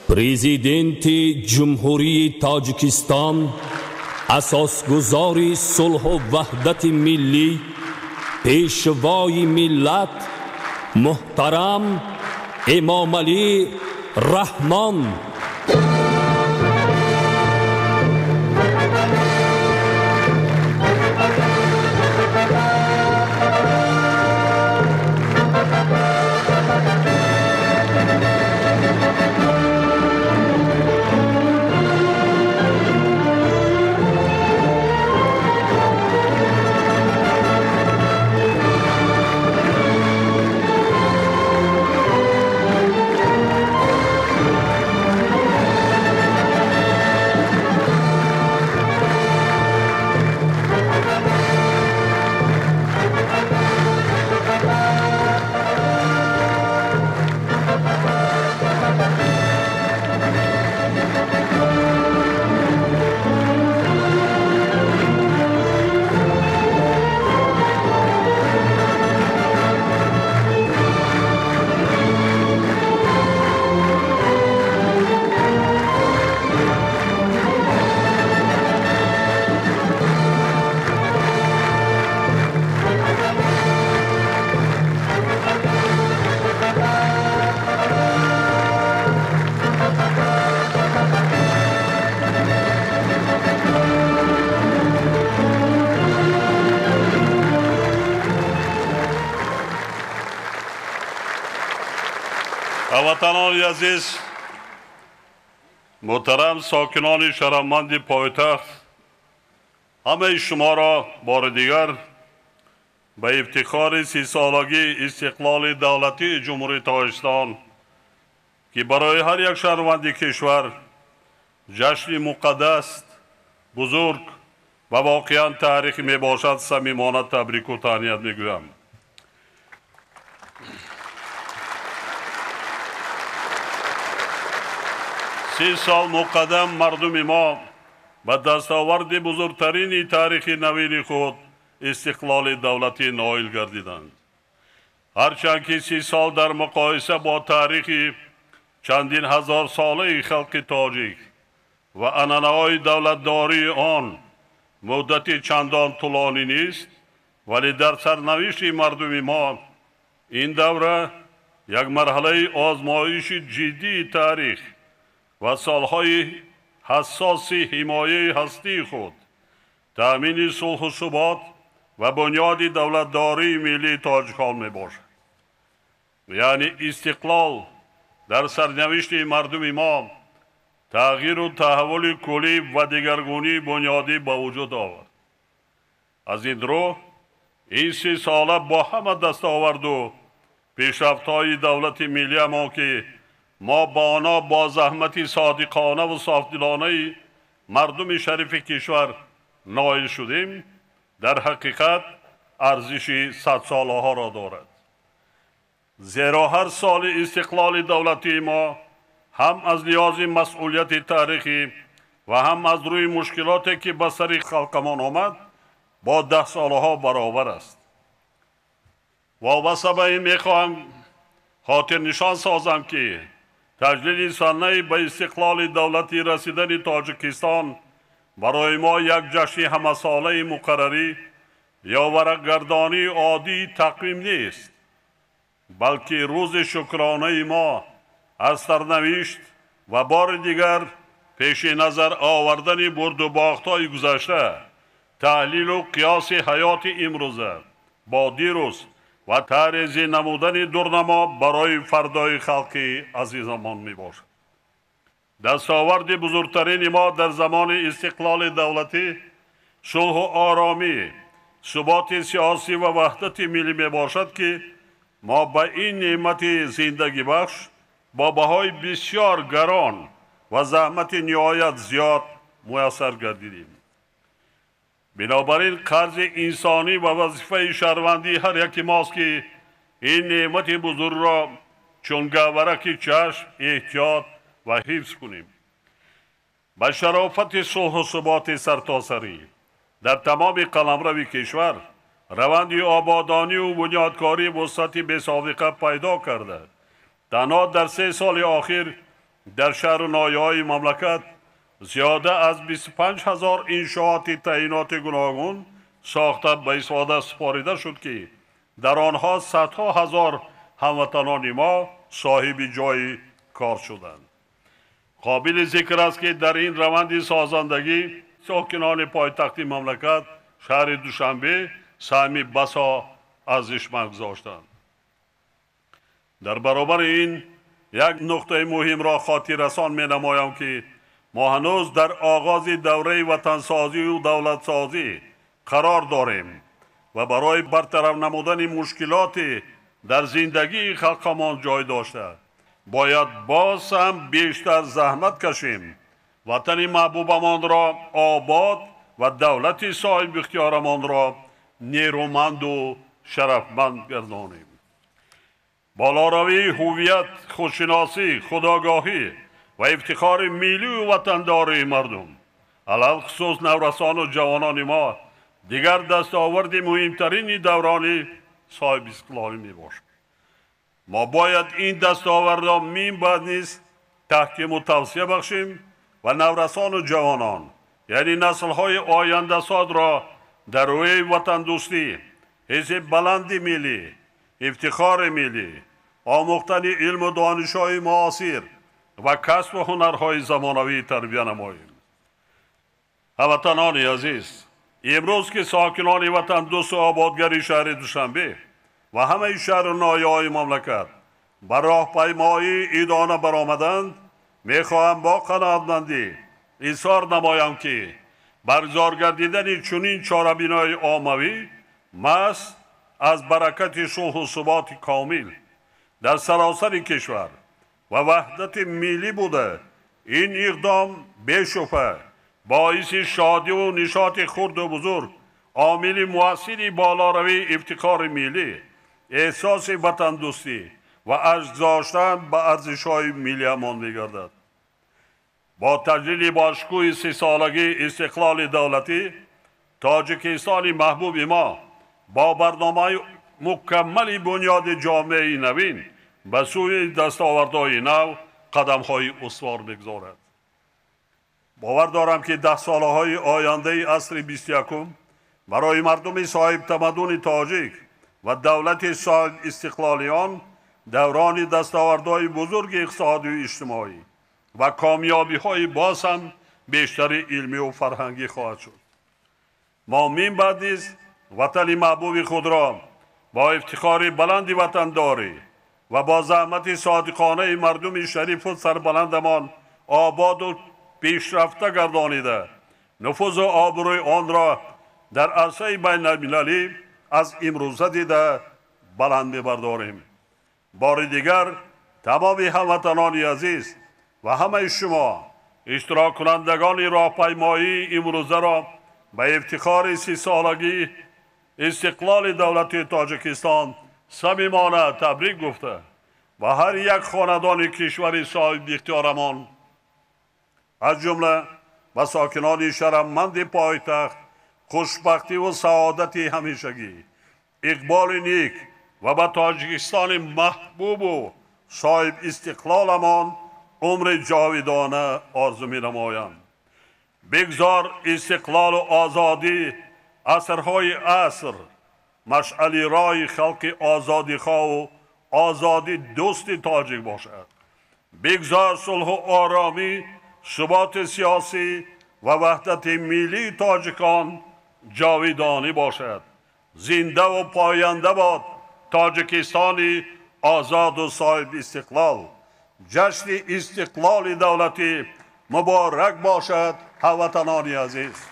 Prezidenti Cumhuriyet Tojikiston, asosguzori sulh و وحدت ملی، پیشوای ملت محترم امامعلی رحمان. هموطنان عزیز، محترم ساکنان شهرمند پایتخت، همه شما را بار دیگر به افتخار 30 سالگی استقلال دولتی جمهوری تاجیکستان که برای هر یک شهروند کشور جشن مقدس، بزرگ و واقعا تاریخی می باشد، صمیمانه تبریک و تهنیت می گویم. سی سال مقدم مردم ما به دستاورد بزرگترین تاریخ نوین خود استقلال دولتی نائل گردیدند. هرچند که 30 سال در مقایسه با تاریخ چندین هزار ساله خلق تاجیک و عنعنه‌های دولتداری آن مدت چندان طولانی نیست، ولی در سرنوشت مردم ما این دوره یک مرحله آزمایش جدی تاریخ و سالهای حساس حمایه هستی خود، تأمین صلح و ثبات و بنیاد دولتداری ملی تاجیکان می باشد. یعنی استقلال در سرنوشت مردم ما تغییر و تحول کلی و دگرگونی بنیادی به وجود آورد. از این رو این 30 ساله با همه دستاورد و پیشرفت‌های دولت ملی ما که ما با آنها با زحمت صادقانه و صافدلانه مردم شریف کشور نائل شدیم، در حقیقت ارزش 100 ساله ها را دارد. زیرا هر سال استقلال دولتی ما هم از لحاظ مسئولیت تاریخی و هم از روی مشکلاتی که به سر خلقمان آمد با 10 ساله ها برابر است. وابسته به این میخواهم خاطر نشان سازم که تجلیل سنه به استقلال دولتی رسیدن تاجیکستان برای ما یک جشن همه ساله مقرری یا ورقگردانی عادی تقویم نیست، بلکه روز شکرانه ما از سرنوشت و بار دیگر پیش نظر آوردن برد و باخت‌های گذشته، تحلیل و قیاس حیات امروزه با دیروز و تعریض نمودن دورنما برای فردای خلق عزیزمان می باشد. دستاورد بزرگترین ما در زمان استقلال دولتی صلح و آرامی، ثبات سیاسی و وحدت ملی می باشد که ما به این نعمت زندگی بخش با بهای بسیار گران و زحمت نهایت زیاد میسر گردیدیم. بنابراین قرض انسانی و وظیفه شهروندی هر یک ماست که این نعمت بزرگ را چون گوهرک چشم احتیاط و حفظ کنیم. به شرافت صلح و ثبات سرتاسری در تمام قلمرو کشور روند آبادانی و بنیادکاری وسعت بی‌سابقه پیدا کرده. تنها در 3 سال اخیر در شهر و ناحیه‌های مملکت زیاده از 25,000 انشاءات تعیینات گوناگون ساخته به استفاده سپاریده شد که در آنها صدها هزار هموطنان ما صاحب جای کار شدند. قابل ذکر است که در این روند سازندگی ساکنان پایتخت مملکت شهر دوشنبه سهم بسا ارزشمند گذاشتند. در برابر این یک نقطه مهم را خاطر رسان می نمایم که ما هنوز در آغاز دوره وطنسازی و دولتسازی قرار داریم و برای برطرف نمودن مشکلات در زندگی خلقمان جای داشته باید باز هم بیشتر زحمت کشیم، وطن محبوبمان را آباد و دولت صاحب اختیارمان را نیرومند و شرفمند گردانیم. بالاروی هویت، خودشناسی، خودآگاهی و افتخار ملی و وطنداری مردم، علل خصوص نورسان و جوانان ما، دیگر دستاورد مهمترین دوران صاحب استقلالی می باشد. ما باید این دستاورد را بعد نیز تحکیم و توسعه بخشیم و نورسان و جوانان یعنی نسل‌های آینده ساز را در روی وطن دوستی، حس بلند ملی، افتخار ملی، آموختن علم و دانش‌های معاصر و کسب و هنرهای زمانوی تربیت نماییم. هموطنان عزیز، امروز که ساکنان وطن دوست و آبادگری شهر دوشنبه و همه شهر و ناحیه‌های مملکت بر راهپیمایی ادانه برآمدند، میخواهم با قناعتمندی اظهار نمایم که برگزار گردیدن چنین چهاربینای عاموی محض از برکت صلح و ثبات کامل در سراسر کشور و وحدت ملی بوده. این اقدام بی‌شبهه باعث شادی و نشاط خرد و بزرگ، عامل مؤثری بالاروی افتخار ملی، احساس وطن دوستی و ارزش داشتن به ارزش‌های ملی امان می‌گردد. با تجلیل باشکوه 30 سالگی استقلال دولتی، تاجیکستان محبوب ما با برنامه مکمل بنیاد جامعه نوین به سوی دستاوردهای نو قدم‌های استوار می‌گذارد. باور دارم که 10 سالهای آینده عصر 21 برای مردم صاحب تمدن تاجیک و دولت صاحب استقلالیان دوران دستاوردهای بزرگ اقتصادی و اجتماعی و کامیابی‌های باز هم بیشتر علمی و فرهنگی خواهد شد. ما بعد نیز وطن محبوب خود را با افتخار بلند وطنداری و با زحمت صادقانه مردم شریف و سربلندمان آباد و پیشرفته گردانیده نفوذ و آبروی آن را در عرصه بین المللی از امروزه دیده بلند می‌برداریم. بار دیگر تمام هموطنان عزیز و همه شما اشتراک کنندگان راهپیمایی امروزه را به افتخار 30 سالگی استقلال دولت تاجیکستان صمیمانه تبریک گفته و هر یک خاندان کشور صاحب اختیارمان از جمله و ساکنان شرفمند پایتخت خوشبختی و سعادت همیشگی، اقبال نیک و به تاجیکستان محبوب و صاحب استقلالمان عمر جاویدانه آرزو می‌نمایم. بگذار استقلال و آزادی عصرهای عصر مشعل راه خلق آزادیخواه و آزادی دوست تاجیک باشد. بگذار صلح و آرامی، ثبات سیاسی و وحدت ملی تاجیکان جاویدانی باشد. زنده و پاینده باد تاجیکستانی آزاد و صاحب استقلال. جشن استقلال دولتی مبارک باشد هموطنان عزیز.